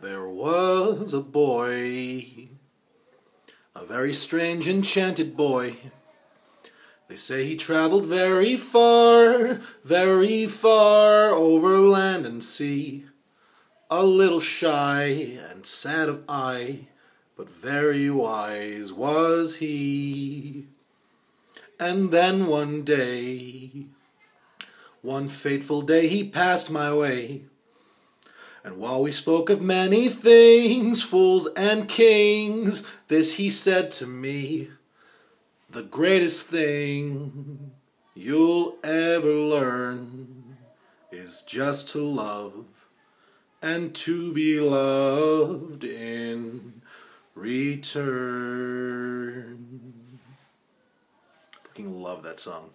There was a boy, a very strange enchanted boy. They say he traveled very far over land and sea. A little shy and sad of eye, but very wise was he. And then one day, one fateful day, he passed my way. And while we spoke of many things, fools and kings, this he said to me: the greatest thing you'll ever learn is just to love and to be loved in return. I fucking love that song.